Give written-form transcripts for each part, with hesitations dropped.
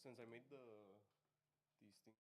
since I made these things.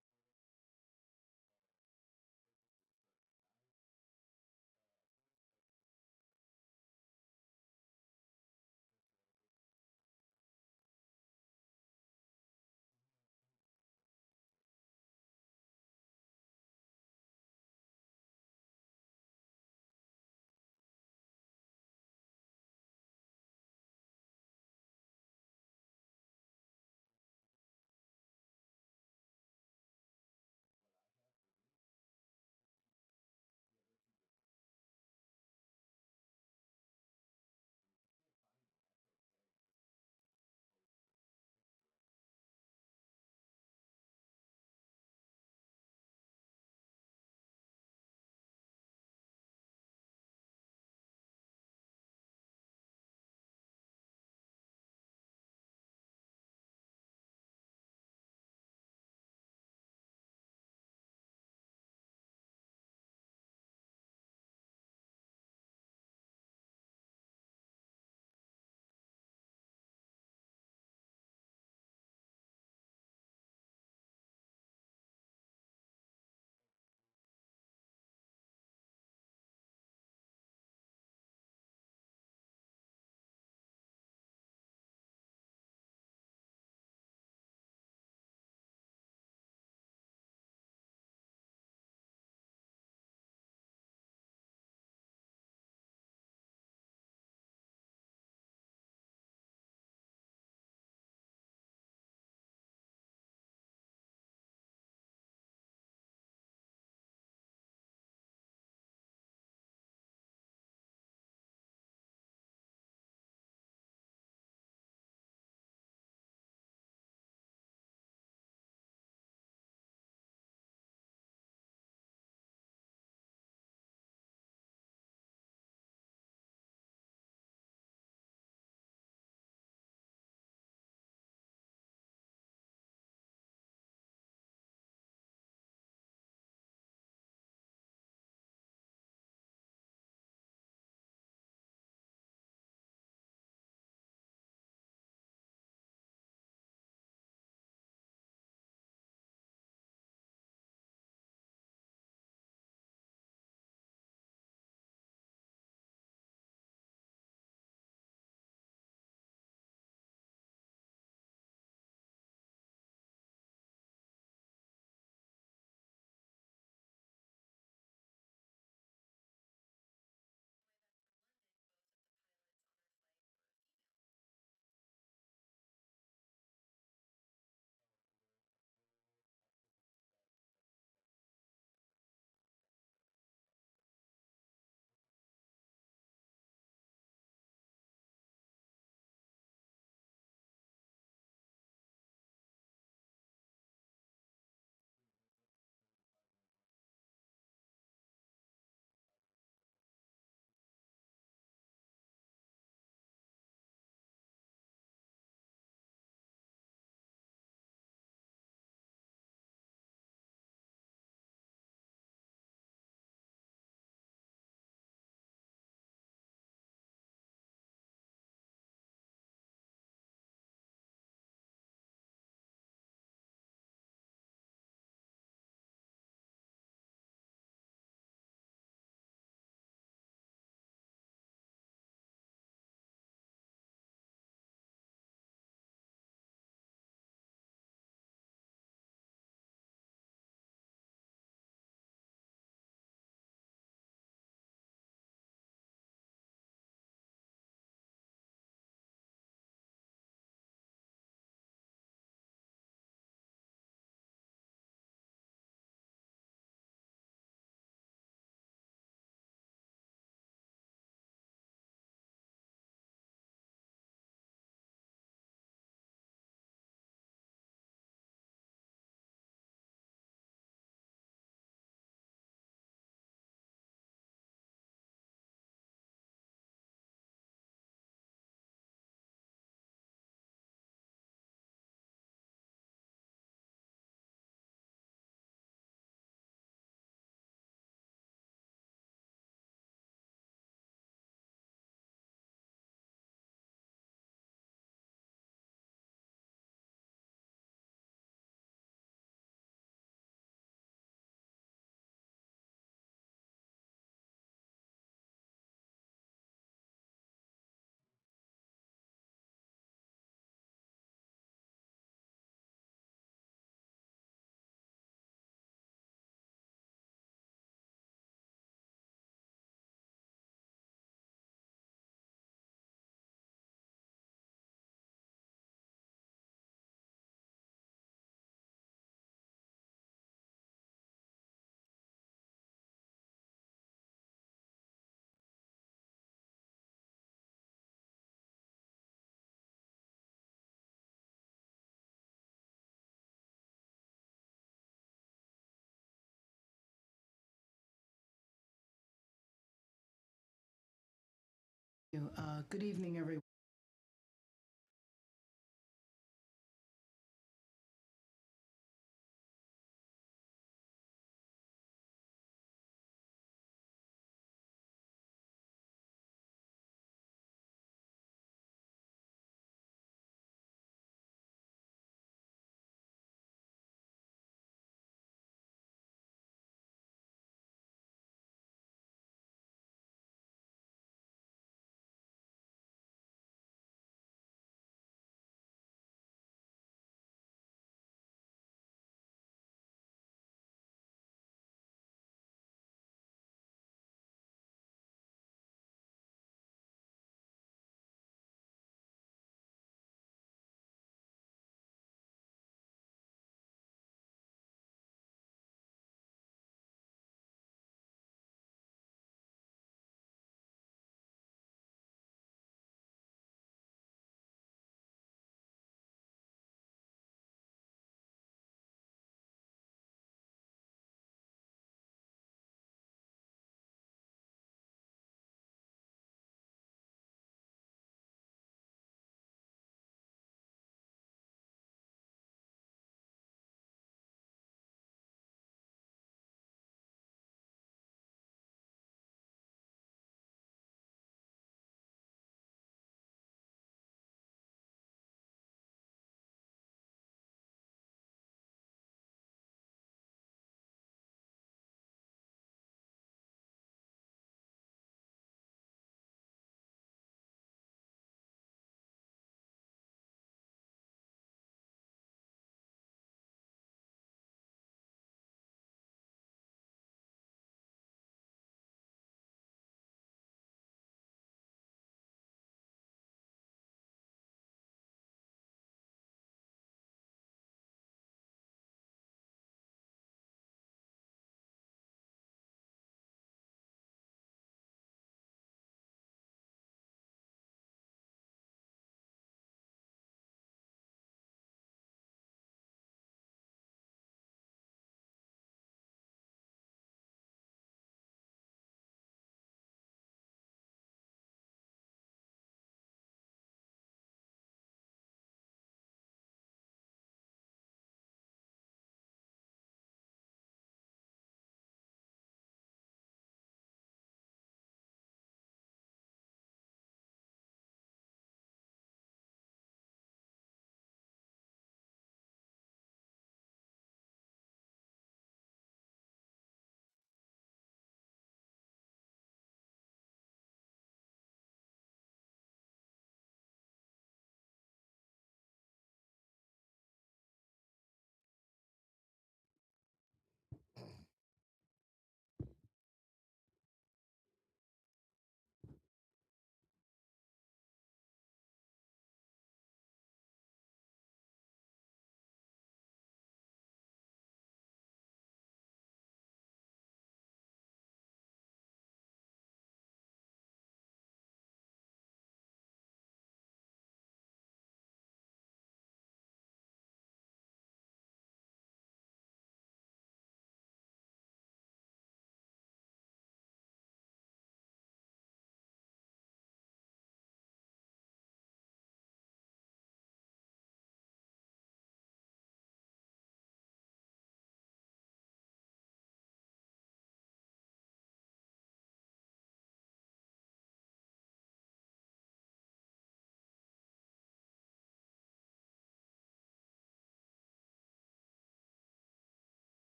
Good evening, everyone.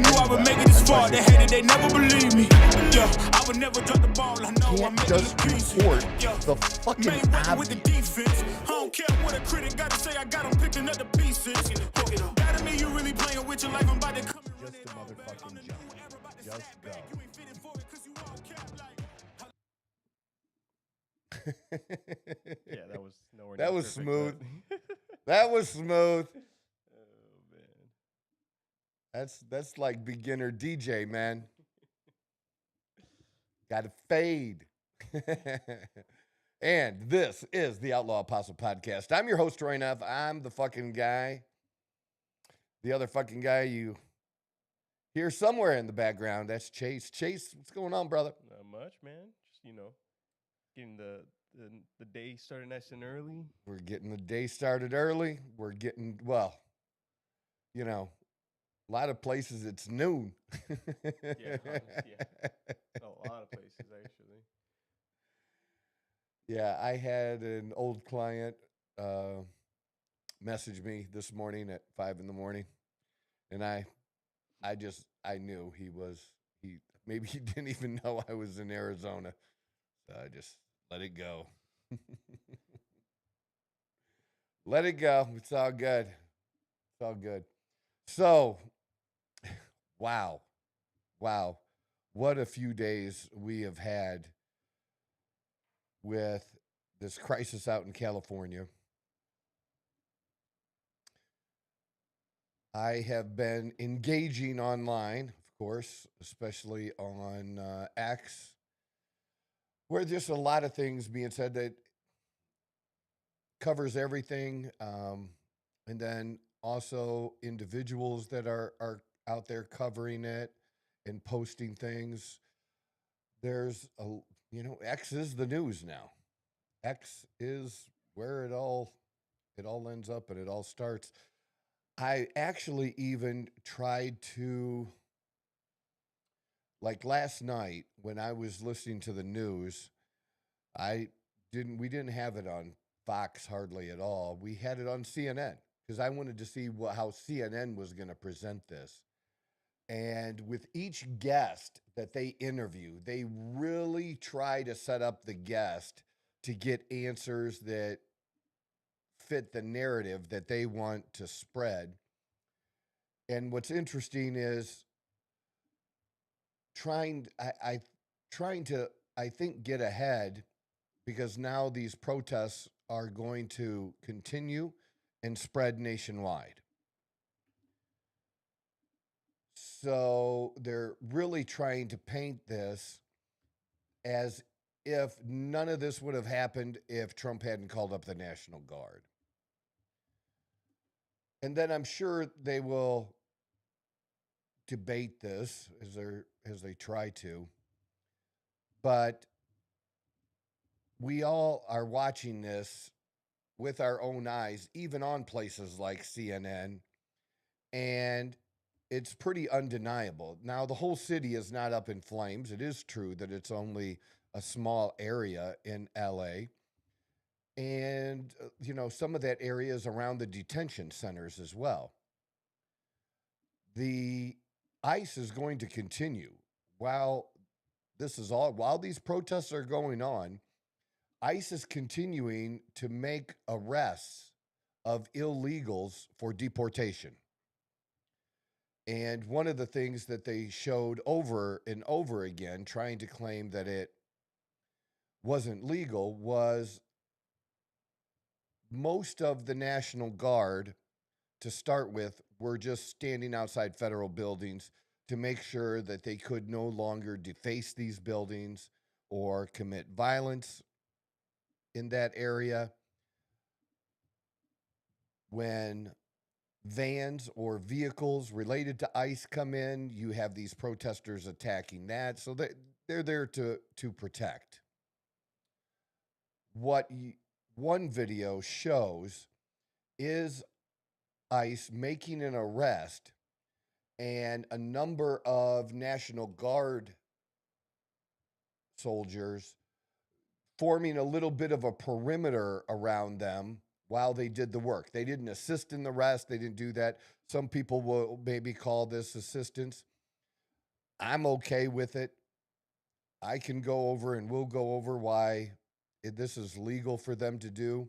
knew I would make it this far? They hated, they never believed me. Yeah, I would never drop the ball. I know I Can't made just it easy. report Yeah, the fucking Mayweather with the obvious. defense. I don't care what a critic got to say. I got 'em picking up the pieces. That to me, you really playing with your life. I'm about to come and run Just it a all back. I'm motherfucking the jump. new era, about to Just snap go. back. You ain't fitting for it 'cause you all cap like. Yeah, that was nowhere. That near was perfect, smooth. but- That was smooth. Oh man. That's like beginner DJ, man. Got to fade. And this is the Outlaw Apostle Podcast. I'm your host, Roy Neff. I'm the fucking guy. The other fucking guy you hear somewhere in the background, that's Chase. Chase, what's going on, brother? Not much, man. Just getting the day started nice and early. We're getting the day started early. We're getting, well, you know, a lot of places it's noon. Yeah, a lot of places actually. Yeah, I had an old client message me this morning at 5 a.m, and I knew he maybe he didn't even know I was in Arizona, so I just let it go. Let it go. It's all good. It's all good. So, wow, what a few days we have had with this crisis out in California. I have been engaging online, of course, especially on X, where there's a lot of things being said that covers everything. And then also individuals that are out there covering it and posting things. There's X is the news now. X is where it all ends up and it all starts. I actually even tried to, like last night when I was listening to the news, we didn't have it on Fox hardly at all. We had it on CNN because I wanted to see how CNN was going to present this. And with each guest that they interview, they really try to set up the guest to get answers that fit the narrative that they want to spread. And what's interesting is trying to, I think, get ahead, because now these protests are going to continue and spread nationwide. So they're really trying to paint this as if none of this would have happened if Trump hadn't called up the National Guard. And then I'm sure they will debate this as they try to. But we all are watching this with our own eyes, even on places like CNN, and it's pretty undeniable. Now, the whole city is not up in flames. It is true that it's only a small area in LA. And, some of that area is around the detention centers as well. The ICE is going to continue while these protests are going on. ICE is continuing to make arrests of illegals for deportation. And one of the things that they showed over and over again, trying to claim that it wasn't legal, was most of the National Guard, to start with, were just standing outside federal buildings to make sure that they could no longer deface these buildings or commit violence in that area. When vans or vehicles related to ICE come in, you have these protesters attacking that. So they're there to protect. What one video shows is ICE making an arrest and a number of National Guard soldiers forming a little bit of a perimeter around them while they did the work. They didn't assist in the rest. They didn't do that. Some people will maybe call this assistance. I'm okay with it. I can go over and we'll go over why this is legal for them to do.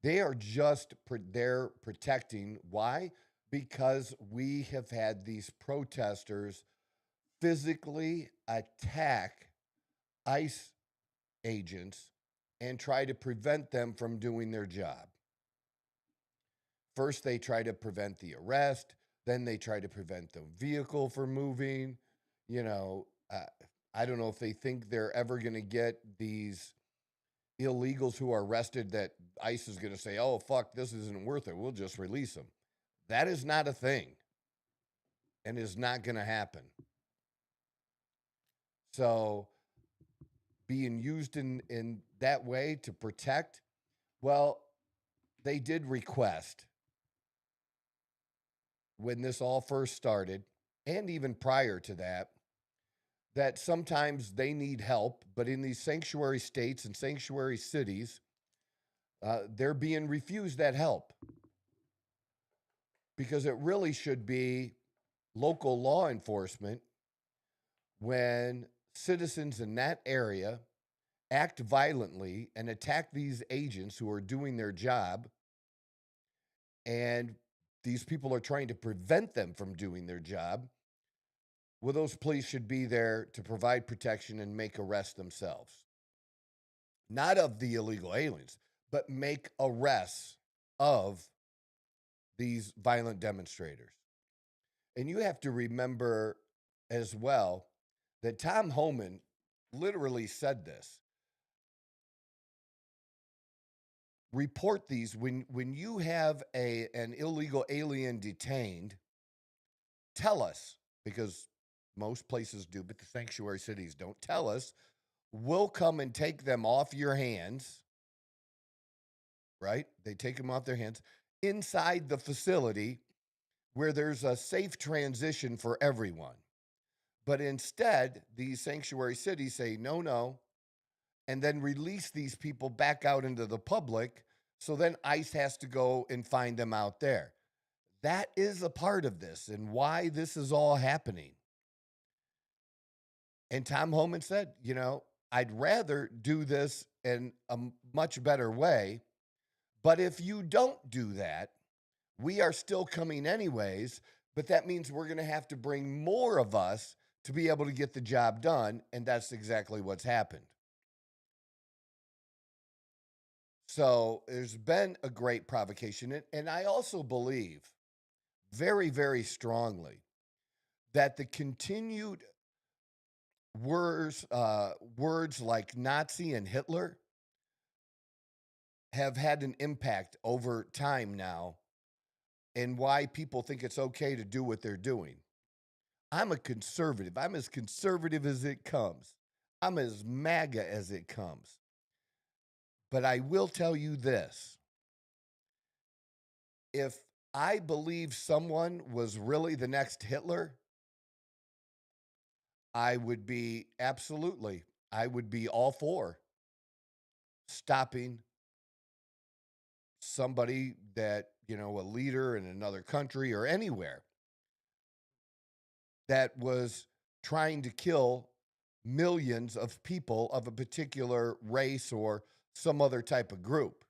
They are just they're protecting. Why? Because we have had these protesters physically attack ICE agents and try to prevent them from doing their job. First, they try to prevent the arrest. Then they try to prevent the vehicle from moving. You know, I don't know if they think they're ever going to get these illegals who are arrested that ICE is going to say, oh, fuck, this isn't worth it. We'll just release them. That is not a thing and is not going to happen. So being used in that way to protect, well, they did request when this all first started, and even prior to that, that sometimes they need help, but in these sanctuary states and sanctuary cities, they're being refused that help. Because it really should be local law enforcement when citizens in that area act violently and attack these agents who are doing their job, and these people are trying to prevent them from doing their job. Well, those police should be there to provide protection and make arrests themselves. Not of the illegal aliens, but make arrests of these violent demonstrators. And you have to remember as well that Tom Homan literally said this. Report these when you have an illegal alien detained, tell us, because most places do, but the sanctuary cities don't. Tell us. We'll come and take them off your hands, right? They take them off their hands inside the facility where there's a safe transition for everyone. But instead, these sanctuary cities say, no, and then release these people back out into the public. So then ICE has to go and find them out there. That is a part of this and why this is all happening. And Tom Homan said, I'd rather do this in a much better way. But if you don't do that, we are still coming anyways. But that means we're going to have to bring more of us to be able to get the job done. And that's exactly what's happened. So there's been a great provocation. And I also believe very, very strongly that the continued words like Nazi and Hitler have had an impact over time now and why people think it's okay to do what they're doing. I'm a conservative. I'm as conservative as it comes. I'm as MAGA as it comes. But I will tell you this. If I believe someone was really the next Hitler, I would be all for stopping somebody that, a leader in another country or anywhere that was trying to kill millions of people of a particular race or some other type of group.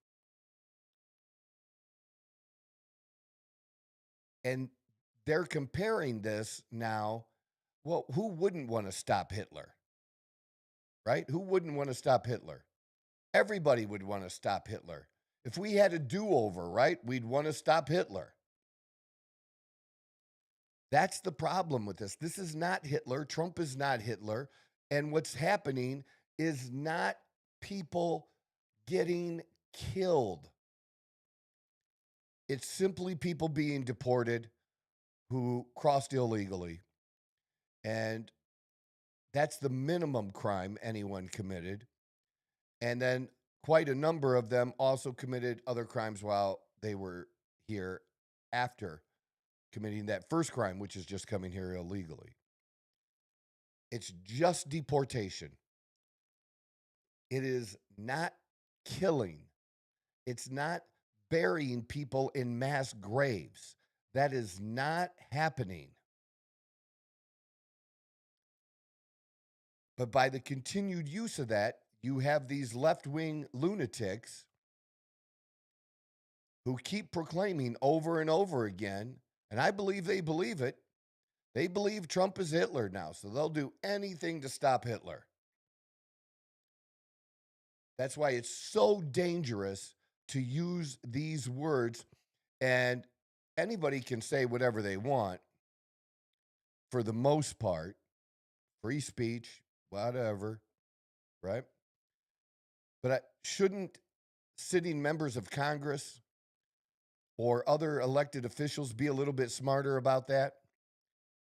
And they're comparing this now. Well, who wouldn't want to stop Hitler? Right? Who wouldn't want to stop Hitler? Everybody would want to stop Hitler. If we had a do-over, right, we'd want to stop Hitler. That's the problem with this. This is not Hitler. Trump is not Hitler. And what's happening is not people getting killed. It's simply people being deported who crossed illegally. And that's the minimum crime anyone committed. And then quite a number of them also committed other crimes while they were here after committing that first crime, which is just coming here illegally. It's just deportation. It is not killing. It's not burying people in mass graves. That is not happening. But by the continued use of that, you have these left-wing lunatics who keep proclaiming over and over again, and I believe they believe it. They believe Trump is Hitler now, so they'll do anything to stop Hitler. That's why it's so dangerous to use these words, and anybody can say whatever they want for the most part. Free speech, whatever, right? But shouldn't sitting members of Congress or other elected officials be a little bit smarter about that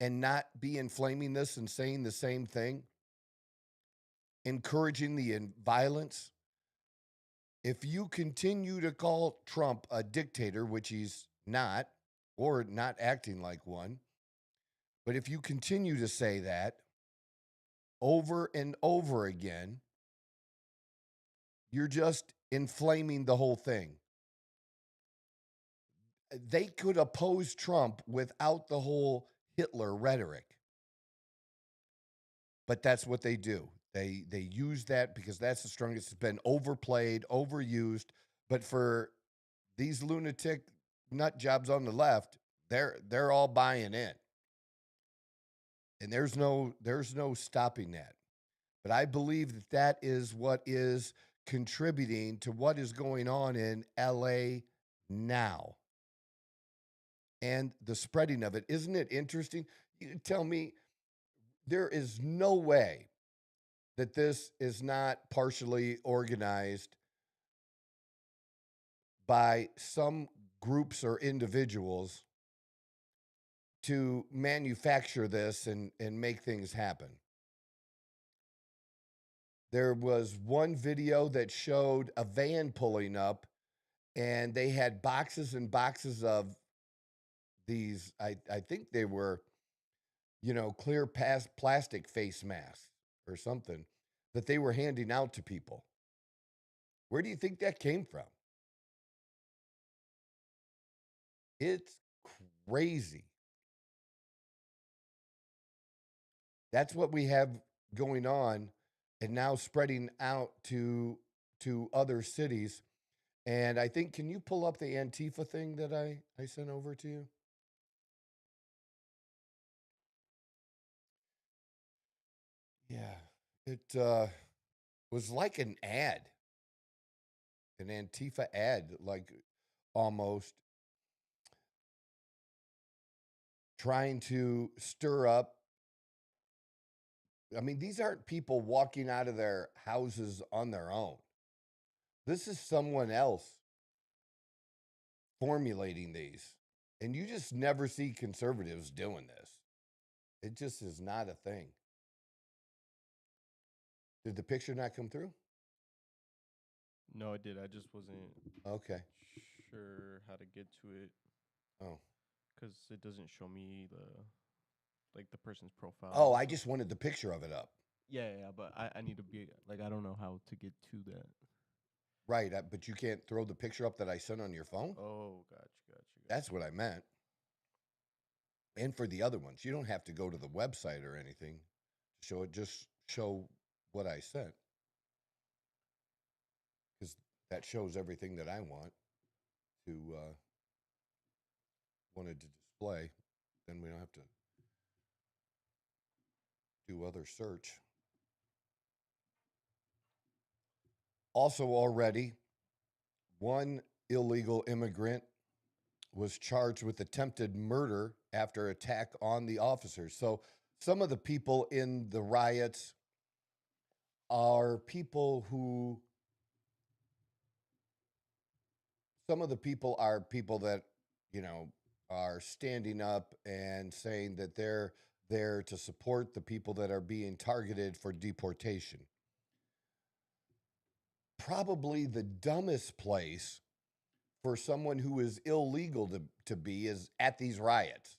and not be inflaming this and saying the same thing, encouraging the violence? If you continue to call Trump a dictator, which he's not, or not acting like one, but if you continue to say that over and over again, you're just inflaming the whole thing. They could oppose Trump without the whole Hitler rhetoric. But that's what they do. They use that because that's the strongest. It's been overplayed, overused. But for these lunatic nut jobs on the left, they're all buying in. And there's no stopping that. But I believe that is what is contributing to what is going on in LA now. And the spreading of it. Isn't it interesting? You tell me, there is no way that this is not partially organized by some groups or individuals to manufacture this and make things happen. There was one video that showed a van pulling up, and they had boxes and boxes of these, I think they were, clear plastic face masks or something that they were handing out to people. Where do you think that came from? It's crazy. That's what we have going on, and now spreading out to other cities. And I think, can you pull up the Antifa thing that I sent over to you? Yeah, it was like an ad, an Antifa ad, like almost trying to stir up. I mean, these aren't people walking out of their houses on their own. This is someone else formulating these. And you just never see conservatives doing this. It just is not a thing. Did the picture not come through? No, it did. I just wasn't Okay. sure how to get to it Oh. because it doesn't show me the person's profile. Oh, I just wanted the picture of it up. Yeah, but I need to be I don't know how to get to that. Right, but you can't throw the picture up that I sent on your phone? Oh, gotcha. That's what I meant. And for the other ones, you don't have to go to the website or anything. Just show what I sent. Because that shows everything that I wanted to display. Then we don't have to do other search. Also already, one illegal immigrant was charged with attempted murder after attack on the officers. So some of the people in the riots are people who, some of the people are people that, are standing up and saying that they're there to support the people that are being targeted for deportation. Probably the dumbest place for someone who is illegal to be is at these riots.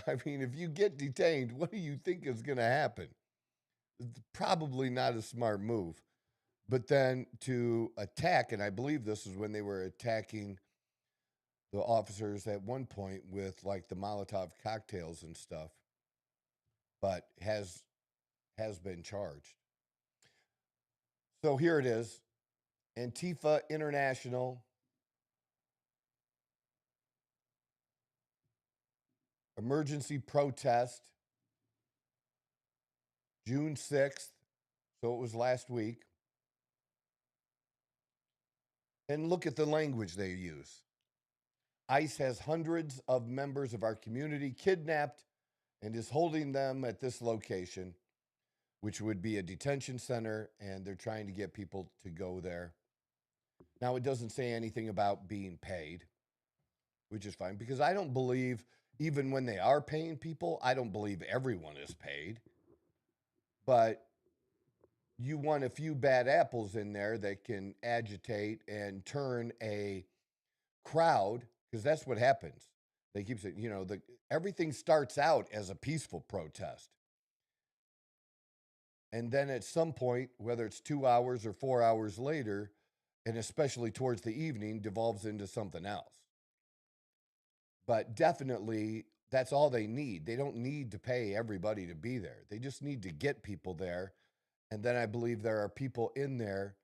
I mean, if you get detained, what do you think is going to happen? It's probably not a smart move. But then to attack, and I believe this is when they were attacking the officers at one point with like the Molotov cocktails and stuff, but has been charged. So here it is. Antifa International emergency protest June 6th. So it was last week. And look at the language they use. ICE has hundreds of members of our community kidnapped and is holding them at this location, which would be a detention center, and they're trying to get people to go there. Now, it doesn't say anything about being paid, which is fine, because I don't believe, even when they are paying people, I don't believe everyone is paid. But you want a few bad apples in there that can agitate and turn a crowd, because that's what happens. They keep saying, everything starts out as a peaceful protest. And then at some point, whether it's 2 hours or 4 hours later, and especially towards the evening, devolves into something else. But definitely, that's all they need. They don't need to pay everybody to be there. They just need to get people there. And then I believe there are people in there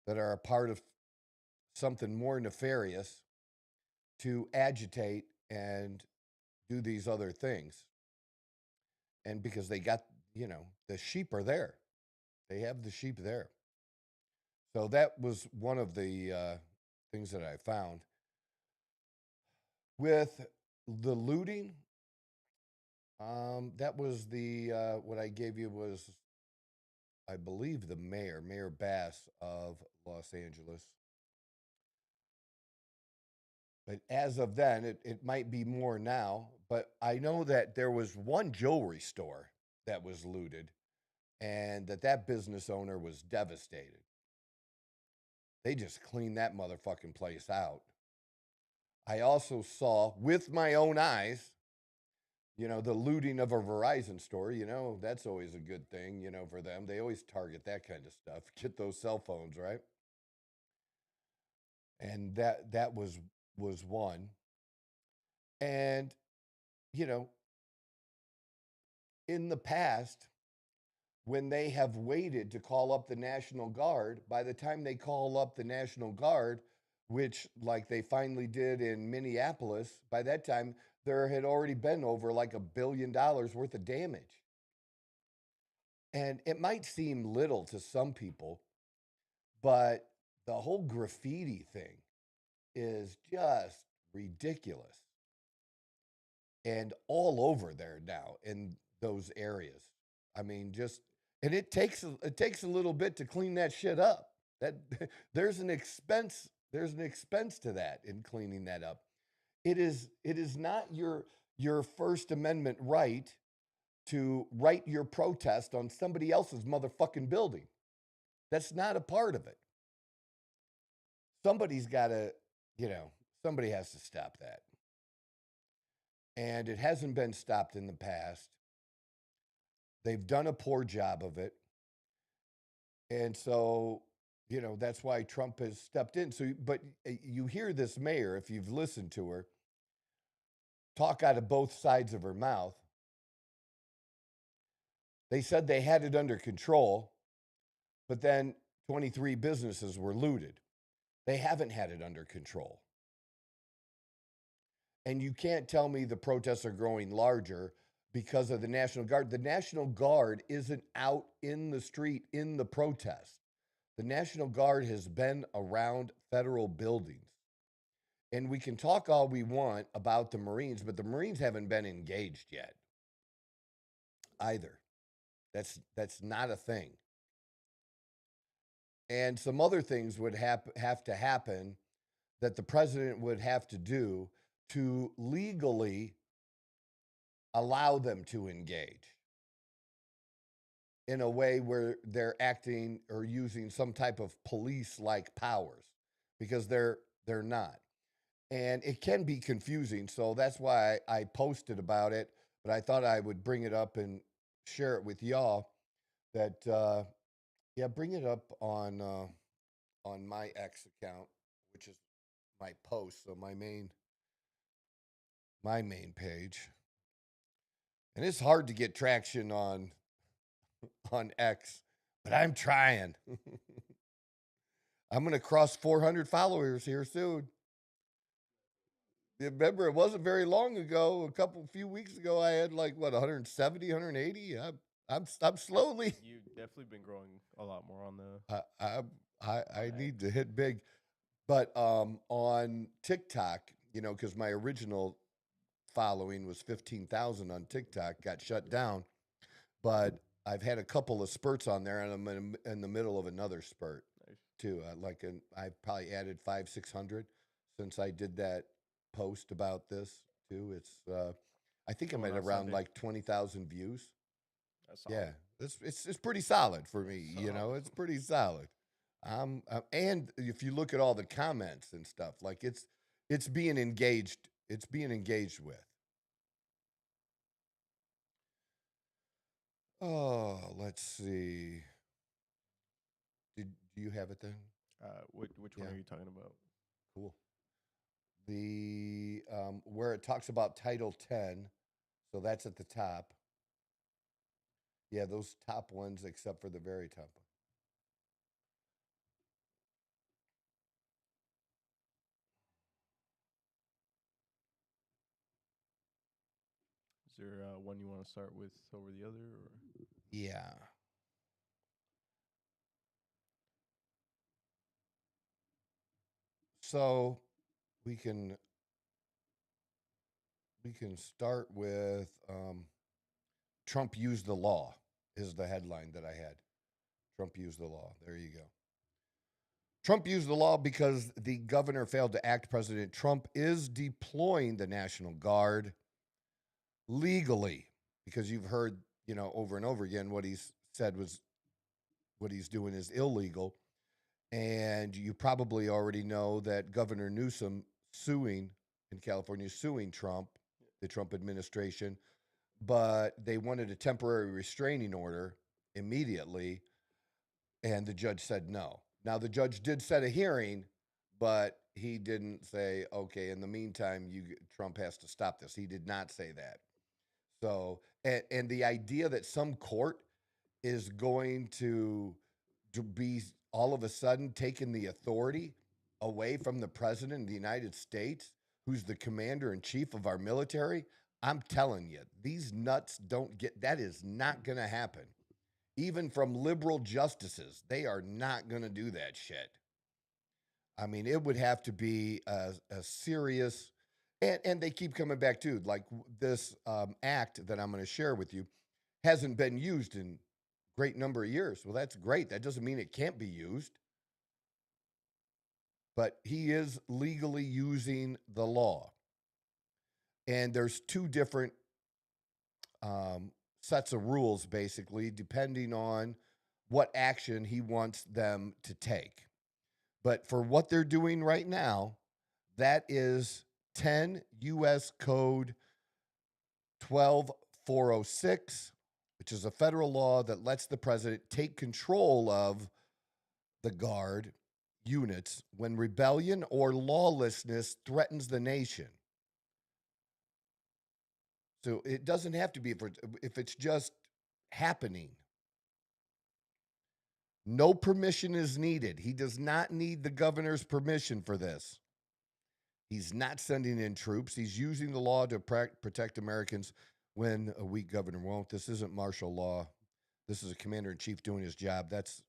that are a part of something more nefarious to agitate and do these other things. And because they got, the sheep are there. They have the sheep there. So that was one of the things that I found. With the looting, that was what I gave you was, I believe, the Mayor Bass of Los Angeles. But as of then, it might be more now, but I know that there was one jewelry store that was looted and that business owner was devastated. They just cleaned that motherfucking place out. I also saw with my own eyes, the looting of a Verizon store. That's always a good thing, for them. They always target that kind of stuff. Get those cell phones, right? And that was one. And, in the past, when they have waited to call up the National Guard, by the time they call up the National Guard, which like they finally did in Minneapolis, by that time, there had already been over like $1 billion worth of damage. And it might seem little to some people, but the whole graffiti thing is just ridiculous. And all over there now in those areas. I mean, and it takes a little bit to clean that shit up. That there's an expense to that in cleaning that up. It is not your First Amendment right to write your protest on somebody else's motherfucking building. That's not a part of it. Somebody's got to, somebody has to stop that. And it hasn't been stopped in the past. They've done a poor job of it. And so, that's why Trump has stepped in. So, but you hear this mayor, if you've listened to her, talk out of both sides of her mouth. They said they had it under control, but then 23 businesses were looted. They haven't had it under control. And you can't tell me the protests are growing larger because of the National Guard. The National Guard isn't out in the street in the protest. The National Guard has been around federal buildings. And we can talk all we want about the Marines, but the Marines haven't been engaged yet either. That's not a thing. And some other things would have to happen that the president would have to do to legally allow them to engage in a way where they're acting or using some type of police-like powers, because they're not. And it can be confusing, so that's why I posted about it, but I thought I would bring it up and share it with y'all that Yeah, bring it up on my X account, which is my post, so my main page. And it's hard to get traction on X, but I'm trying. I'm gonna cross 400 followers here soon. Remember, it wasn't very long ago. Few weeks ago, I had like what 170, 180. I'm slowly. You've definitely been growing a lot more on the. I need to hit big, but on TikTok, because my original following was 15,000 on TikTok, got shut down. But I've had a couple of spurts on there, and I'm in the middle of another spurt Nice. too. I've probably added 500-600 since I did that post about this too. I think I'm Going at on around Sunday. like 20,000 views. That's Yeah, solid. it's pretty solid for me. Solid. It's pretty solid. And if you look at all the comments and stuff, like it's being engaged. It's being engaged with. Oh, let's see. Do you have it then? Which one Yeah. are you talking about? Cool. The where it talks about Title 10, so that's at the top. Yeah, those top ones, except for the very top one. Is there one you want to start with over the other? Or? Yeah. So we can start with Trump used the law is the headline that I had. Trump used the law. There you go. Trump used the law because the governor failed to act. President Trump is deploying the National Guard legally, because you've heard, over and over again what he's said was what he's doing is illegal. And you probably already know that Governor Newsom in California, suing Trump, the Trump administration, but they wanted a temporary restraining order immediately, and the judge said no. Now, the judge did set a hearing, but he didn't say, okay, in the meantime, Trump has to stop this. He did not say that. So, and the idea that some court is going to be all of a sudden taking the authority away from the president of the United States, who's the commander in chief of our military, I'm telling you, these nuts don't get that. Is not going to happen. Even from liberal justices, they are not going to do that shit. I mean, it would have to be a serious, and they keep coming back to like this act that I'm going to share with you hasn't been used in great number of years. Well, that's great. That doesn't mean it can't be used. But he is legally using the law. And there's two different sets of rules, basically, depending on what action he wants them to take. But for what they're doing right now, that is 10 U.S. Code 12406, which is a federal law that lets the president take control of the Guard units when rebellion or lawlessness threatens the nation. So it doesn't have to be if it's just happening. No permission is needed. He does not need the governor's permission for this. He's not sending in troops. He's using the law to protect Americans when a weak governor won't. This isn't martial law. This is a commander-in-chief doing his job. That's,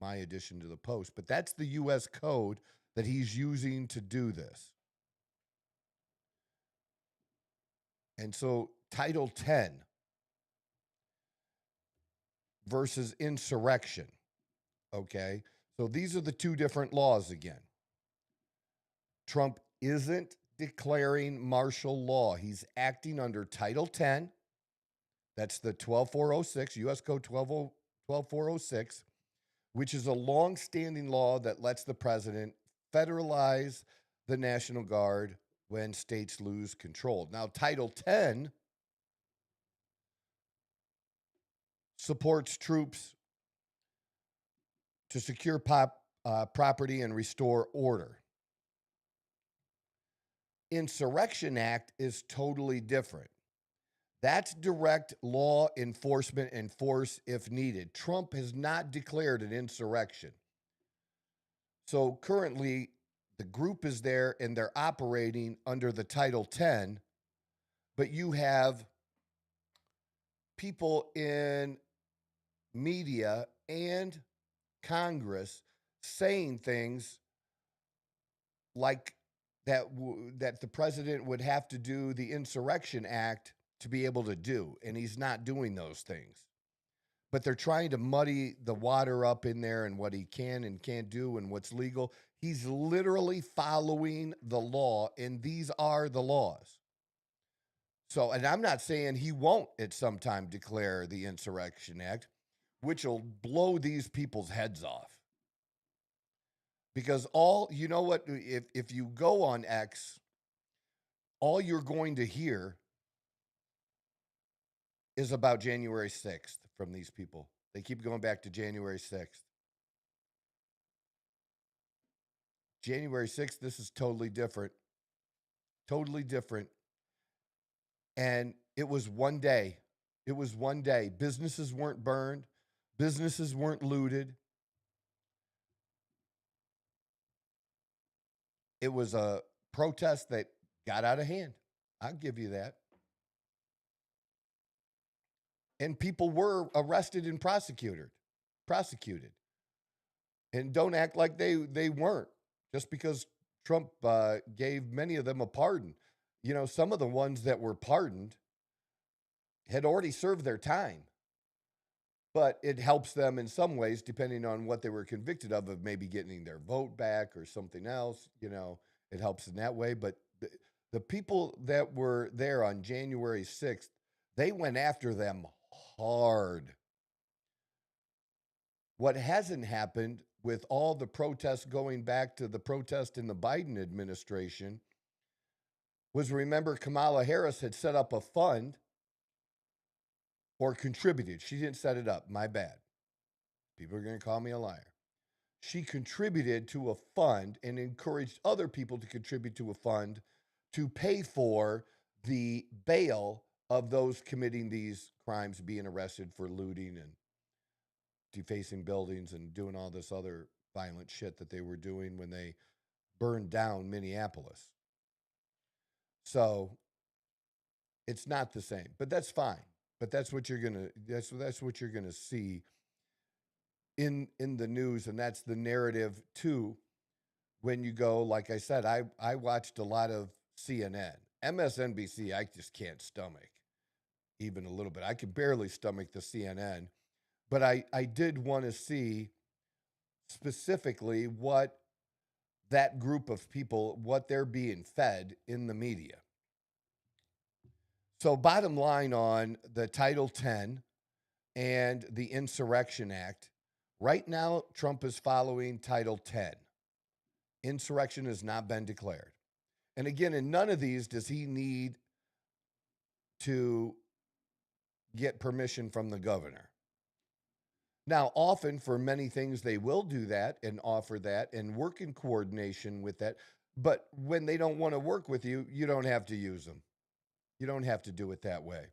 my addition to the post. But that's the U.S. code that he's using to do this. And so Title 10 versus insurrection, okay? So these are the two different laws again. Trump isn't declaring martial law. He's acting under Title 10. That's the 12406, U.S. Code 12406, which is a long-standing law that lets the president federalize the National Guard when states lose control. Now, Title 10 supports troops to secure property and restore order. Insurrection Act is totally different. That's direct law enforcement and force if needed. Trump has not declared an insurrection. So currently, the group is there and they're operating under the Title 10, but you have people in media and Congress saying things like that the president would have to do the Insurrection Act to be able to do, and he's not doing those things. But they're trying to muddy the water up in there and what he can and can't do and what's legal. He's literally following the law, and these are the laws. So, and I'm not saying he won't at some time declare the Insurrection Act, which will blow these people's heads off. Because you know what, if you go on X, all you're going to hear is about January 6th from these people. They keep going back to January 6th. January 6th, this is totally different. Totally different. And it was one day. It was one day. Businesses weren't burned. Businesses weren't looted. It was a protest that got out of hand. I'll give you that. And people were arrested and prosecuted. And don't act like they weren't, just because Trump gave many of them a pardon. You know, some of the ones that were pardoned had already served their time. But it helps them in some ways, depending on what they were convicted of maybe getting their vote back or something else. You know, it helps in that way. But the people that were there on January 6th, they went after them hard. What hasn't happened with all the protests going back to the protest in the Biden administration was, remember, Kamala Harris had set up a fund, or contributed. She didn't set it up. My bad. People are going to call me a liar. She contributed to a fund and encouraged other people to contribute to a fund to pay for the bail of those committing these crimes, being arrested for looting and defacing buildings and doing all this other violent shit that they were doing when they burned down Minneapolis. So it's not the same, but that's fine. But that's what you're gonna that's what you're gonna see in the news, and that's the narrative too. When you go, like I said, I watched a lot of CNN, MSNBC. I just can't stomach even a little bit. I could barely stomach the CNN, but I did want to see specifically what that group of people, what they're being fed in the media. So bottom line on the Title 10 and the Insurrection Act, right now Trump is following Title 10. Insurrection has not been declared. And again, in none of these does he need to get permission from the governor. Now, often for many things, they will do that and offer that and work in coordination with that. But when they don't want to work with you, you don't have to use them. You don't have to do it that way.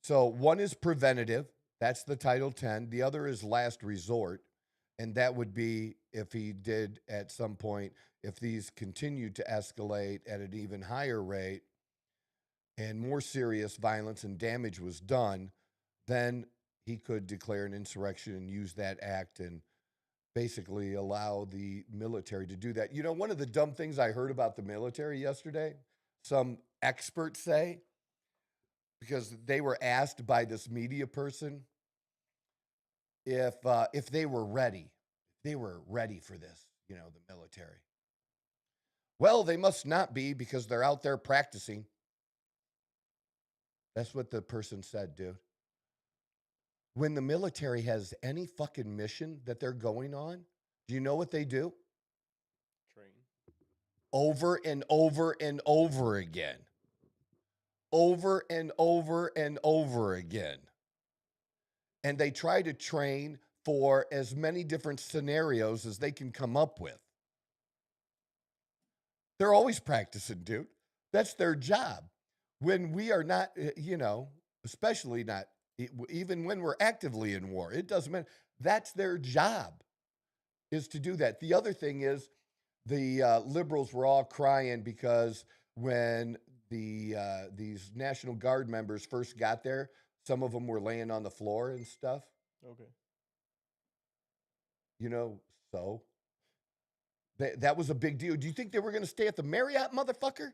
So one is preventative. That's the Title 10. The other is last resort. And that would be if he did at some point, if these continued to escalate at an even higher rate and more serious violence and damage was done, then he could declare an insurrection and use that act and basically allow the military to do that. You know, one of the dumb things I heard about the military yesterday, some experts say, because they were asked by this media person if they were ready. They were ready for this, you know, the military. Well, they must not be because they're out there practicing. That's what the person said, dude. When the military has any fucking mission that they're going on, do you know what they do? Train. Over and over and over again. Over and over and over again. And they try to train for as many different scenarios as they can come up with. They're always practicing, dude. That's their job. When we are not, especially not, even when we're actively in war, it doesn't matter. That's their job, is to do that. The other thing is the liberals were all crying because when these National Guard members first got there, some of them were laying on the floor and stuff. Okay. So that was a big deal. Do you think they were going to stay at the Marriott, motherfucker?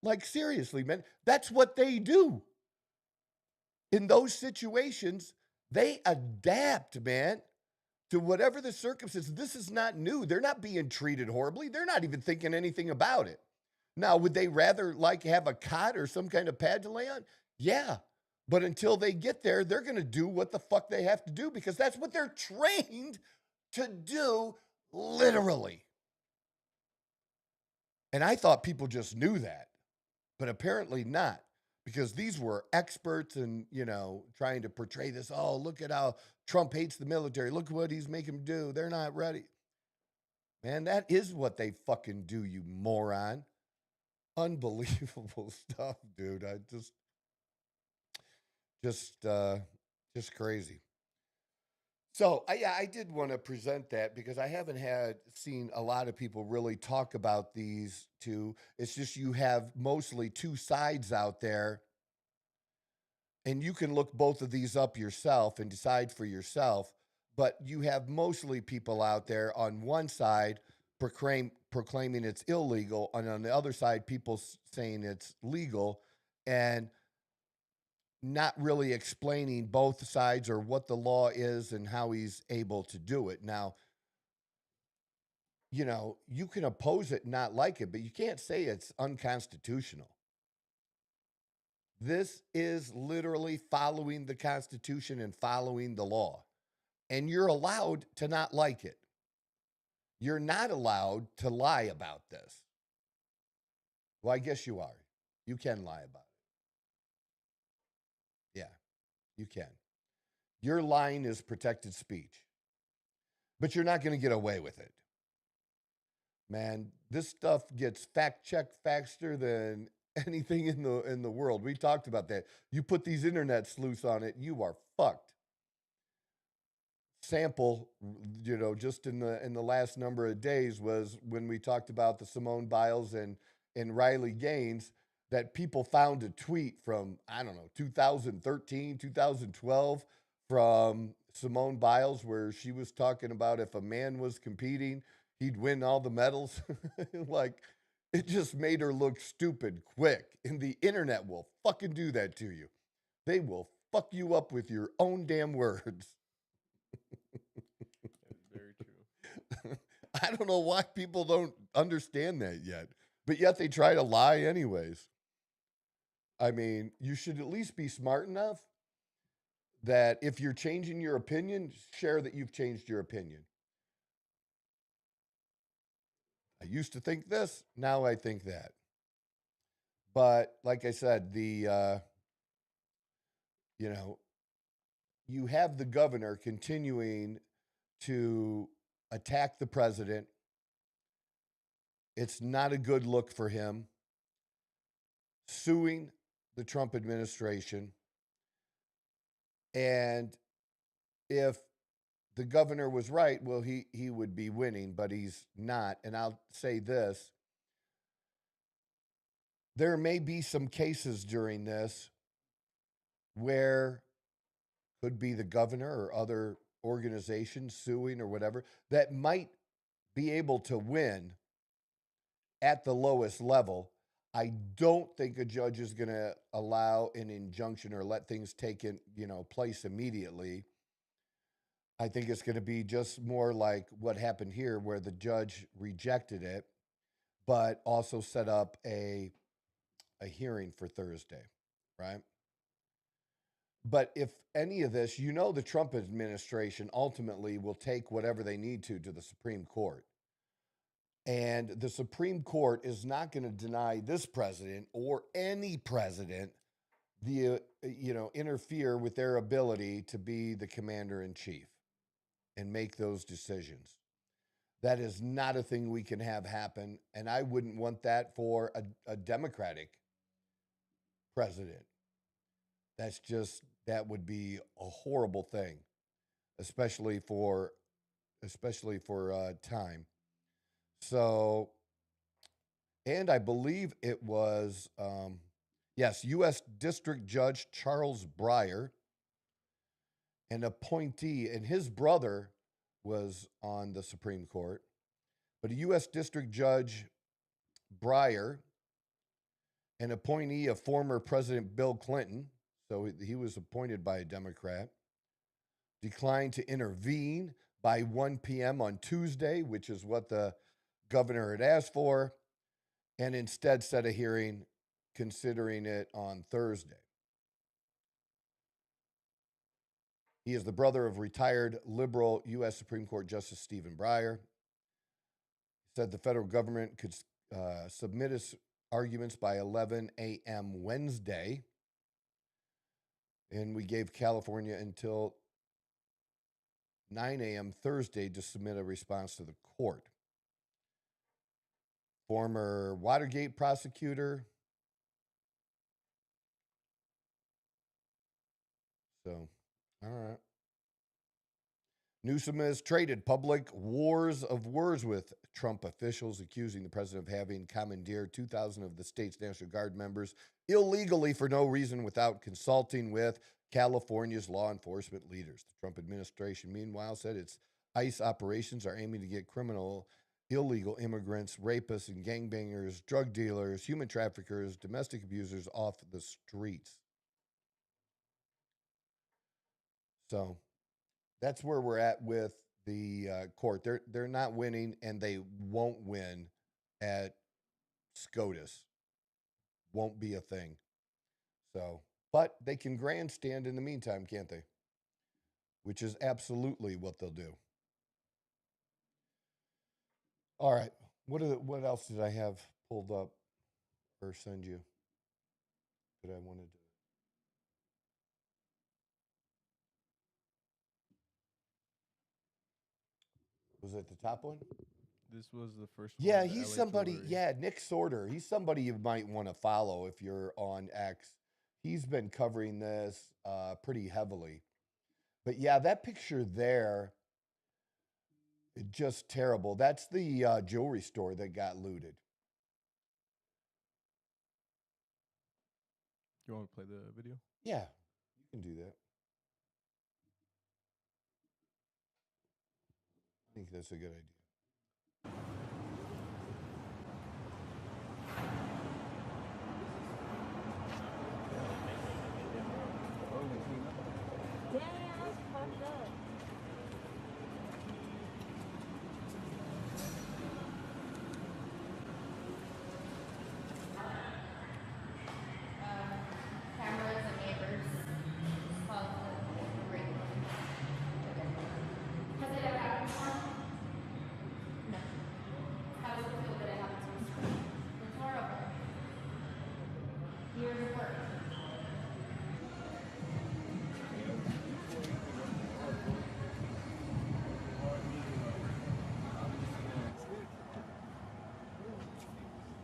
Like, seriously, man. That's what they do. In those situations, they adapt, man, to whatever the circumstances. This is not new. They're not being treated horribly. They're not even thinking anything about it. Now, would they rather have a cot or some kind of pad to lay on? Yeah. But until they get there, they're going to do what the fuck they have to do because that's what they're trained to do, literally. And I thought people just knew that, but apparently not, because these were experts and, trying to portray this. Oh, look at how Trump hates the military. Look what he's making them do. They're not ready. Man, that is what they fucking do, you moron. Unbelievable stuff, dude. I just crazy. So I did want to present that because I haven't seen a lot of people really talk about these two. It's just you have mostly two sides out there, and you can look both of these up yourself and decide for yourself. But you have mostly people out there on one side proclaiming it's illegal, and on the other side, people saying it's legal, and not really explaining both sides or what the law is and how he's able to do it. Now, you can oppose it, not like it, but you can't say it's unconstitutional. This is literally following the Constitution and following the law. And you're allowed to not like it. You're not allowed to lie about this. Well, I guess you are. You can lie about it. Yeah, you can. Your lying is protected speech. But you're not going to get away with it. Man, this stuff gets fact-checked faster than anything in the world. We talked about that. You put these internet sleuths on it, you are fucked. Sample, just in the last number of days was when we talked about the Simone Biles and Riley Gaines, that people found a tweet from, 2013, 2012 from Simone Biles where she was talking about if a man was competing, he'd win all the medals. It just made her look stupid quick. And the internet will fucking do that to you. They will fuck you up with your own damn words. Very true. I don't know why people don't understand that yet, but yet they try to lie anyways. I mean, you should at least be smart enough that if you're changing your opinion, share that you've changed your opinion. I used to think this, now I think that. But like I said, you have the governor continuing to attack the president. It's not a good look for him. Suing the Trump administration. And if the governor was right, well, he would be winning, but he's not. And I'll say this. There may be some cases during this where could be the governor or other organizations suing or whatever that might be able to win at the lowest level. I don't think a judge is going to allow an injunction or let things take place immediately. I think it's going to be just more like what happened here, where the judge rejected it, but also set up a hearing for Thursday, right? But if any of this, the Trump administration ultimately will take whatever they need to the Supreme Court. And the Supreme Court is not going to deny this president or any president interfere with their ability to be the commander in chief. and make those decisions. That is not a thing we can have happen, and I wouldn't want that for a Democratic president. That would be a horrible thing, especially for time. So, and I believe it was yes, U.S. District Judge Charles Breyer, an appointee, and his brother was on the Supreme Court, but a U.S. District Judge Breyer, an appointee of former President Bill Clinton, so he was appointed by a Democrat, declined to intervene by 1 p.m. on Tuesday, which is what the governor had asked for, and instead set a hearing considering it on Thursday. He is the brother of retired liberal U.S. Supreme Court Justice Stephen Breyer. He said the federal government could submit its arguments by 11 a.m. Wednesday, and we gave California until 9 a.m. Thursday to submit a response to the court. Former Watergate prosecutor. So, all right. Newsom has traded public wars of words with Trump officials, accusing the president of having commandeered 2,000 of the state's National Guard members illegally for no reason without consulting with California's law enforcement leaders. The Trump administration, meanwhile, said its ICE operations are aiming to get illegal immigrants, rapists, and gangbangers, drug dealers, human traffickers, domestic abusers off the streets. So that's where we're at with the court. They're not winning, and they won't win at SCOTUS. Won't be a thing. So, but they can grandstand in the meantime, can't they? Which is absolutely what they'll do. All right. What else did I have pulled up or send you that I wanted to? Was it the top one? This was the first one. Yeah, the he's LA somebody. Jewelry. Yeah, Nick Sorter. He's somebody you might want to follow if you're on X. He's been covering this pretty heavily. But yeah, that picture there, just terrible. That's the jewelry store that got looted. You want to play the video? Yeah, you can do that. I think that's a good idea. Cameras and neighbors called the ring. Has it ever happened before? No. How does it feel that it happens on the screen? It's horrible. Years of work.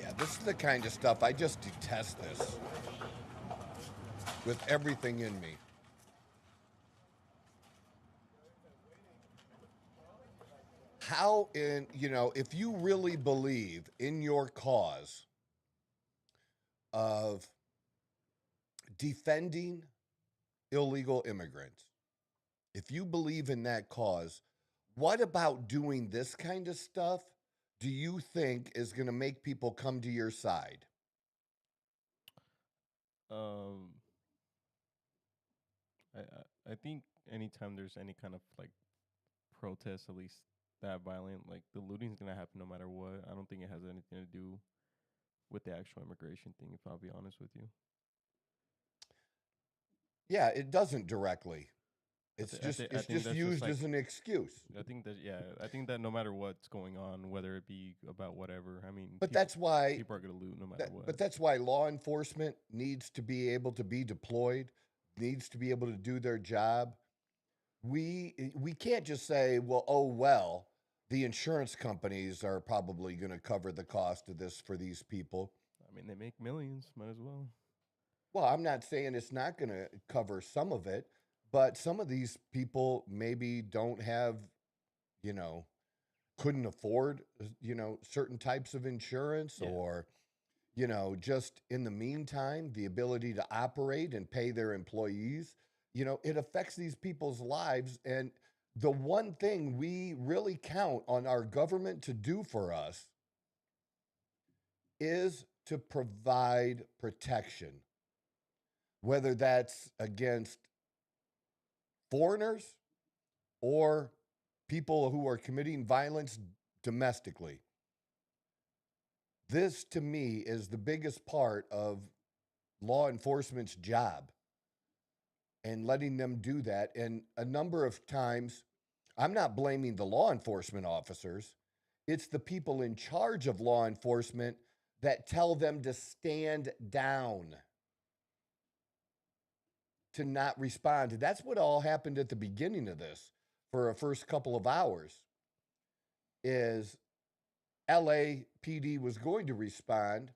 Yeah, this is the kind of stuff, I just detest this with everything in me. How if you really believe in your cause of defending illegal immigrants, if you believe in that cause, what about doing this kind of stuff do you think is going to make people come to your side? I think anytime there's any kind of like protest, at least that violent, like the looting's gonna happen no matter what. I don't think it has anything to do with the actual immigration thing, if I'll be honest with you. Yeah, it doesn't directly. It's I just think it's that's just just used like- as an excuse. I think that no matter what's going on, whether it be about whatever, I mean, But that's why people are gonna loot no matter what. but that's why law enforcement needs to be able to be deployed, needs to be able to do their job. we can't just say, well, oh well, the insurance companies are probably going to cover the cost of this for these people. I mean, they make millions. Might as well. Well, I'm not saying it's not going to cover some of it, but some of these people maybe don't have, you know, couldn't afford, certain types of insurance Yeah. or, just in the meantime, the ability to operate and pay their employees, it affects these people's lives. And the one thing we really count on our government to do for us is to provide protection, whether that's against foreigners or people who are committing violence domestically. This, to me, is the biggest part of law enforcement's job and letting them do that. And a number of times, I'm not blaming the law enforcement officers, it's the people in charge of law enforcement that tell them to stand down, to not respond. That's what all happened at the beginning of this for a first couple of hours is LAPD was going to respond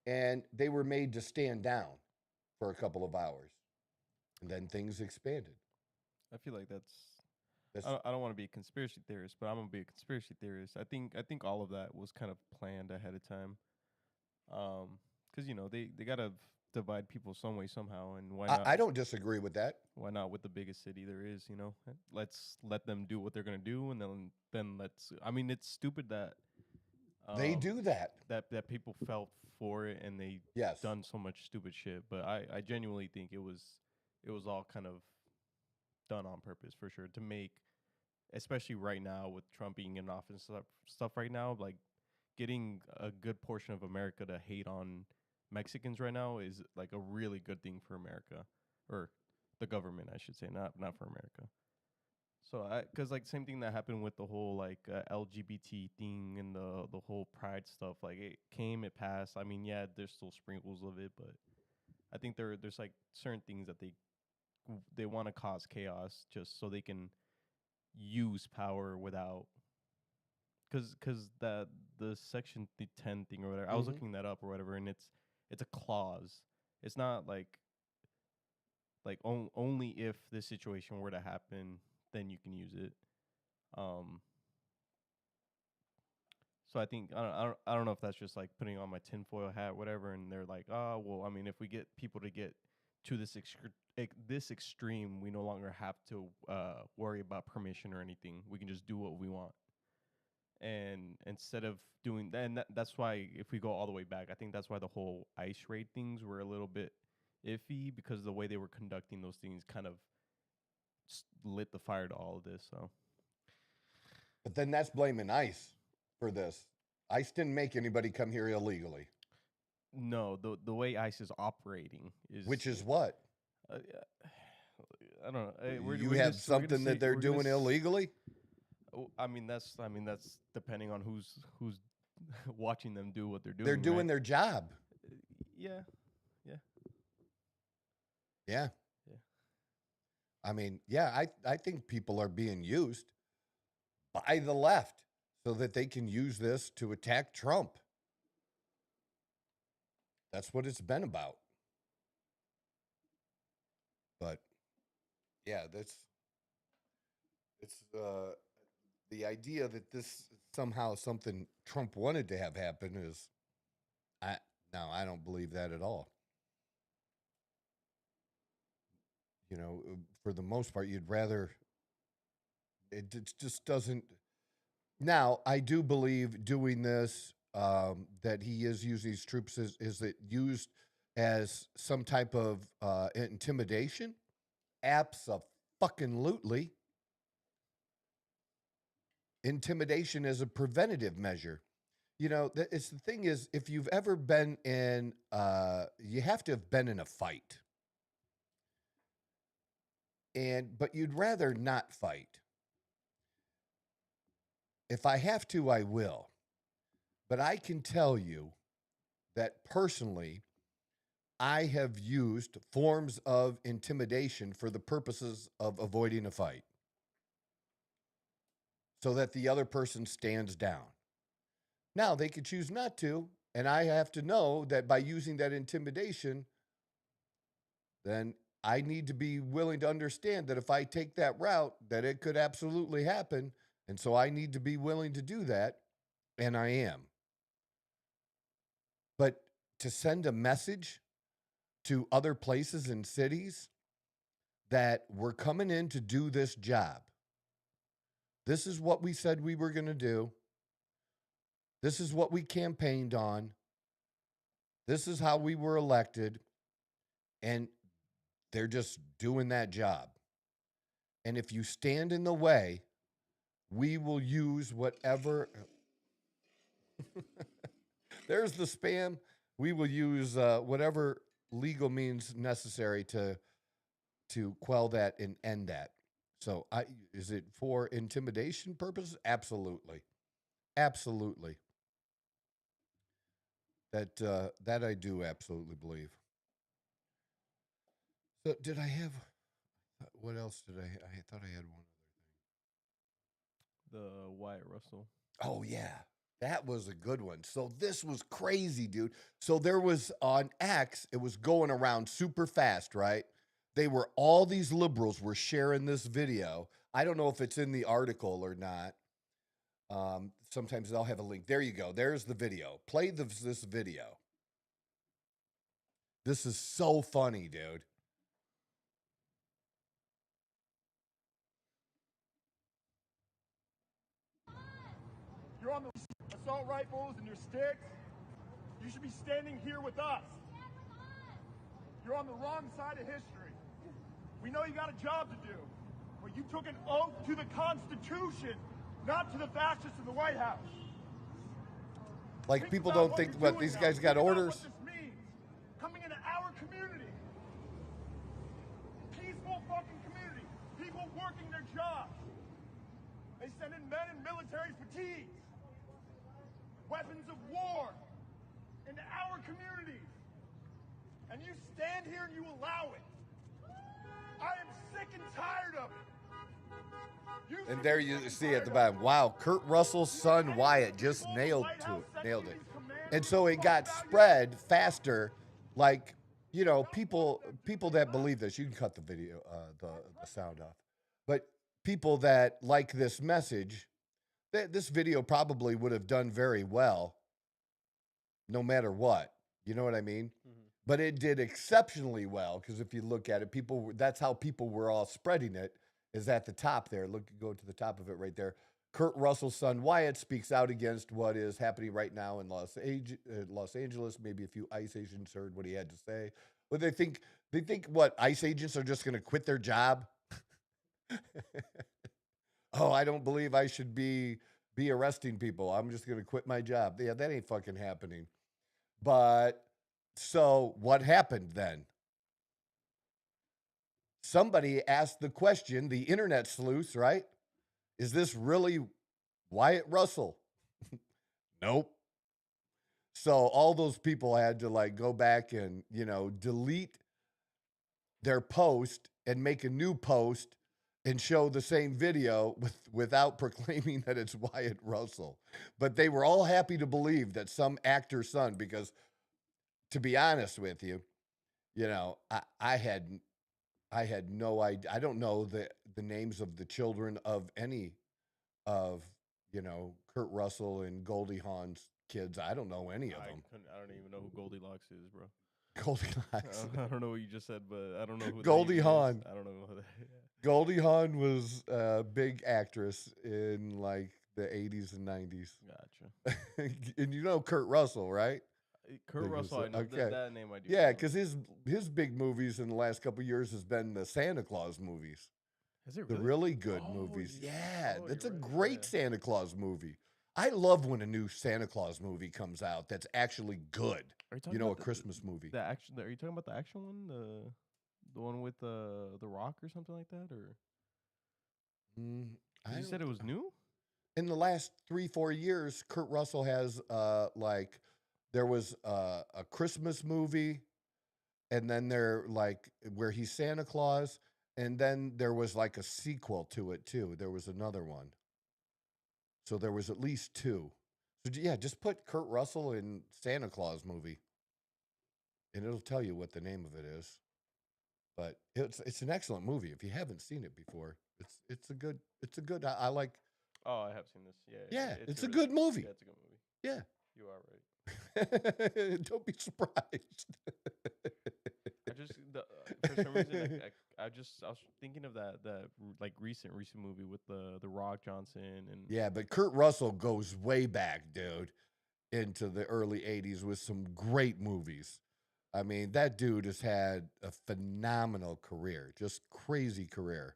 and they were made to stand down for a couple of hours. And then things expanded. I feel like that's. That's I don't want to be a conspiracy theorist, but I'm gonna be a conspiracy theorist. I think all of that was kind of planned ahead of time. Because they gotta divide people some way somehow, and why not? I don't disagree with that. Why not with the biggest city there is? Let's let them do what they're gonna do, and then let's. I mean, it's stupid that They do that. that people fell for it and they Yes. done so much stupid shit. But I genuinely think it was all kind of done on purpose for sure to make, especially right now with Trump being in office and stuff right now, like getting a good portion of America to hate on Mexicans right now is like a really good thing for America, or the government, I should say, not for America. So because like same thing that happened with the whole like LGBT thing and the whole pride stuff, like it came, it passed. I mean, yeah, there's still sprinkles of it, but I think there's like certain things that they want to cause chaos just so they can use power without, because the section 10 thing or whatever, I was Mhm. looking that up or whatever, and it's a clause. It's not like only if this situation were to happen then you can use it. um so I think I don't know if that's just like putting on my tinfoil hat, whatever, and they're like, oh well, I mean, if we get people to get to this extreme, we no longer have to worry about permission or anything. We can just do what we want. And instead of doing that, and that's why, if we go all the way back, I think that's why the whole ICE raid things were a little bit iffy, because the way they were conducting those things kind of lit the fire to all of this. So But then that's blaming ICE for this. ICE didn't make anybody come here illegally, no, the way ICE is operating is, which is what? yeah, I don't know. You have something that they're doing illegally? I mean, that's depending on who's watching them do what they're doing. They're doing right? their job. Yeah. Yeah. Yeah. I mean, yeah, I think people are being used by the left so that they can use this to attack Trump. That's what it's been about. But yeah, it's the idea that this somehow something Trump wanted to have happen is I don't believe that at all. For the most part, you'd rather it just doesn't. Now, I do believe doing this, that he is using these troops, is it used as some type of intimidation? Abso-fucking-lutely. Intimidation is a preventative measure. It's the thing is, if you've ever been in, you have to have been in a fight. But you'd rather not fight. If I have to, I will. But I can tell you that personally, I have used forms of intimidation for the purposes of avoiding a fight so that the other person stands down. Now, they could choose not to, and I have to know that by using that intimidation, then I need to be willing to understand that if I take that route, that it could absolutely happen. And so I need to be willing to do that, and I am. But to send a message to other places and cities that we're coming in to do this job. This is what we said we were going to do. This is what we campaigned on. This is how we were elected. And they're just doing that job. And if you stand in the way, we will use whatever. There's the spam. We will use whatever legal means necessary to quell that and end that. So is it for intimidation purposes? Absolutely. Absolutely. That I do absolutely believe. So did I have, what else did I thought I had one other thing. The Wyatt Russell. Oh, yeah. That was a good one. So this was crazy, dude. So there was on X, it was going around super fast, right? All these liberals were sharing this video. I don't know if it's in the article or not. Sometimes they'll have a link. There you go. There's the video. Play this video. This is so funny, dude. You're on the assault rifles and your sticks. You should be standing here with us. You're on the wrong side of history. We know you got a job to do, but you took an oath to the Constitution, not to the fascists in the White House. Like, people don't think what these guys got orders. What this means. Coming into our community. Peaceful fucking community. People working their jobs. They send in men in military fatigues. Weapons of war into our communities. And you stand here and you allow it. I am sick and tired of it. And there you see at the bottom. Wow, Kurt Russell's son Wyatt just nailed it. And so it got spread faster. Like, you know, people that believe this. You can cut the video, the sound off. But people that like this message, this video probably would have done very well, no matter what. You know what I mean? Mm-hmm. But it did exceptionally well because if you look at it, that's how people were all spreading it. Is at the top there. Go to the top of it right there. Kurt Russell's son Wyatt speaks out against what is happening right now in Los Angeles. Maybe a few ICE agents heard what he had to say. But they think what, ICE agents are just going to quit their job? Oh, I don't believe I should be arresting people. I'm just going to quit my job. Yeah, that ain't fucking happening. But so what happened then? Somebody asked the question, the internet sleuths, right? Is this really Wyatt Russell? Nope. So all those people had to like go back and, delete their post and make a new post and show the same video without proclaiming that it's Wyatt Russell. But they were all happy to believe that some actor's son, because to be honest with you, I had no idea. I don't know the names of the children of any of, Kurt Russell and Goldie Hawn's kids. I don't know any of them. I don't even know who Goldilocks is, bro. Goldilocks. I don't know what you just said, but I don't know who Goldie Hawn. I don't know who that. Goldie Hawn was a big actress in like the 80s and 90s. Gotcha. And Kurt Russell, right? Kurt Russell, I know that name. I do. Yeah, because his big movies in the last couple of years has been the Santa Claus movies. Is it really? The really good movies. Yeah, it's a great Santa Claus movie. I love when a new Santa Claus movie comes out that's actually good. Are you talking about a Christmas movie. The action. Are you talking about the action one? The one with the Rock or something like that, or? You said it was new. In the last 3-4 years, Kurt Russell has there was a Christmas movie. and then they're like where he's Santa Claus, and then there was like a sequel to it too. There was another one. So there was at least two. So yeah, just put Kurt Russell in Santa Claus movie, and it'll tell you what the name of it is. But it's an excellent movie. If you haven't seen it before, it's a good. I like. Oh, I have seen this. Yeah, Yeah, it's a really- good movie. Yeah, it's a good movie. Yeah, You are right. don't be surprised. I just for some reason I was thinking of that like recent movie with the Rock Johnson and Yeah, but Kurt Russell goes way back, dude, into the early '80s with some great movies. I mean, that dude has had a phenomenal career, just crazy career.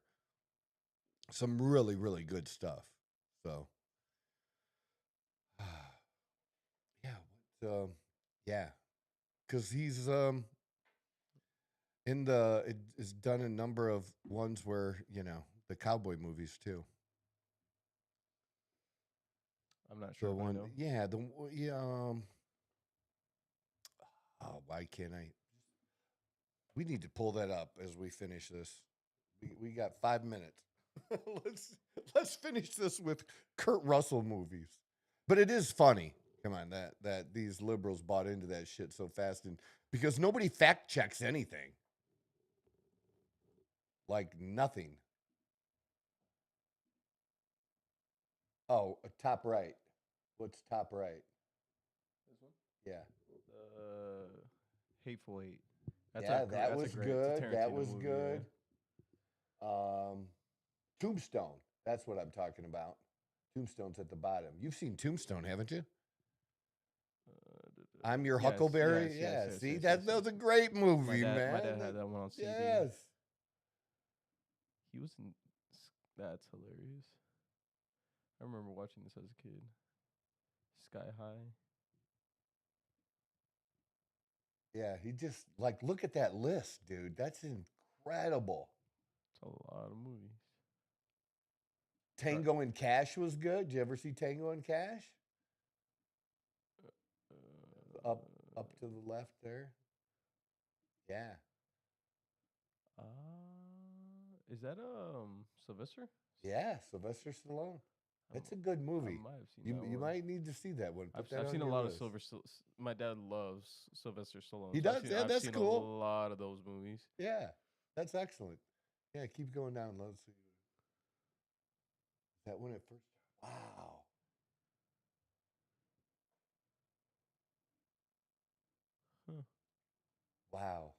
Some really, really good stuff. So, yeah, yeah, because he's has done a number of ones where the cowboy movies too. I'm not sure The if I one, know. yeah, oh, why can't I? We need to pull that up as we finish this. We got 5 minutes. let's finish this with Kurt Russell movies. But it is funny. Come on, that these liberals bought into that shit so fast, and because nobody fact checks anything. Like nothing. Oh, top right. What's top right? This one? Yeah. Hateful Eight. Yeah, that that's a was great good. That Tarantino was movie, good. Tombstone. That's what I'm talking about. Tombstone's at the bottom. You've seen Tombstone, haven't you? I'm Your Yes, Huckleberry. yes, Yeah. See, that was a great My movie, dad, man. my dad had that one on CD. Yes. He was in. That's hilarious. I remember watching this as a kid. Sky High. Yeah, he just look at that list, dude. That's incredible. It's a lot of movies. Tango and Cash was good. Did you ever see Tango and Cash? Up to the left there. Yeah. Is that Sylvester? Yeah, Sylvester Stallone. I It's a good movie. I might have seen You that you one. might need to see that one. Put that I've on seen a your lot list. of My dad loves Sylvester Stallone. He so does? Yeah, I've that's seen cool. a lot of those movies. Yeah, that's excellent. Yeah, keep going down. Let's see. That one at first. Wow. Huh. Wow.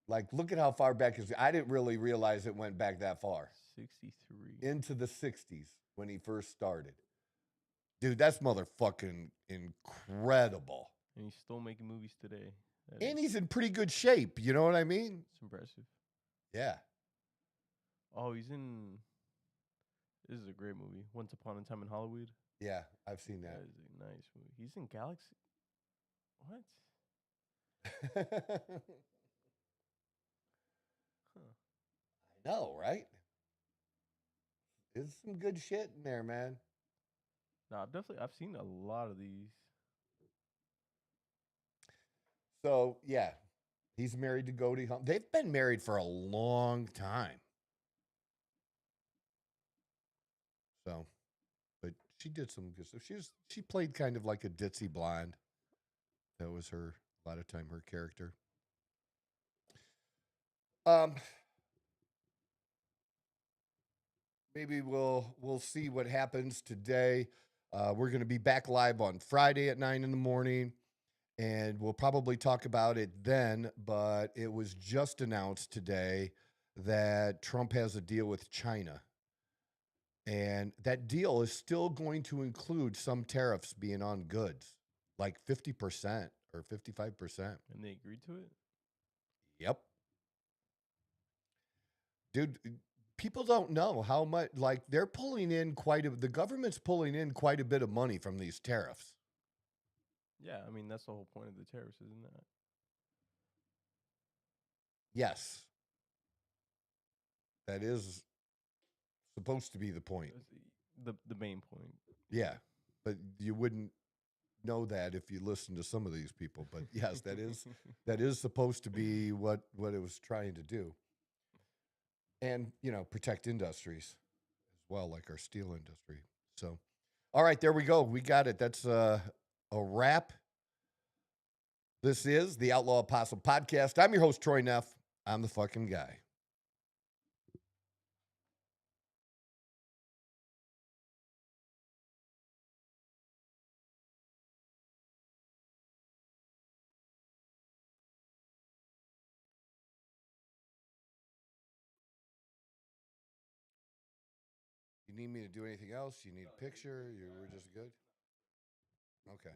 Like, look at how far back is. I didn't really realize it went back that far 63. into the '60s when he first started. Dude, that's motherfucking incredible. And he's still making movies today. And he's in pretty good shape. You know what I mean? It's impressive. Yeah. Oh, he's in. This is a great movie. Once Upon a Time in Hollywood. Yeah, I've seen That that. is a nice movie. He's in Galaxy. What? I know, right? There's some good shit in there, man. No, I've seen a lot of these. So, yeah, he's married to Goldie Hawn. They've been married for a long time. So, but she did some good stuff. She played kind of like a ditzy blonde. That was a lot of time her character. Maybe we'll see what happens today. We're going to be back live on Friday at 9 in the morning, and we'll probably talk about it then. But it was just announced today that Trump has a deal with China, and that deal is still going to include some tariffs being on goods, like 50% or 55%. And they agreed to it? Yep. Dude, people don't know how much, like, they're pulling in the government's pulling in quite a bit of money from these tariffs. Yeah, I mean, that's the whole point of the tariffs, isn't that? Yes. That is supposed to be the point. The main point. Yeah. But you wouldn't know that if you listen to some of these people, but yes, that is supposed to be what it was trying to do, and protect industries as well, like our steel industry. So, all right, there we go. We got it. That's a wrap. This is the Outlaw Apostle Podcast. I'm your host, Troy Neff. I'm the fucking guy. You need me to do anything else? You need a picture? We're just good? Okay.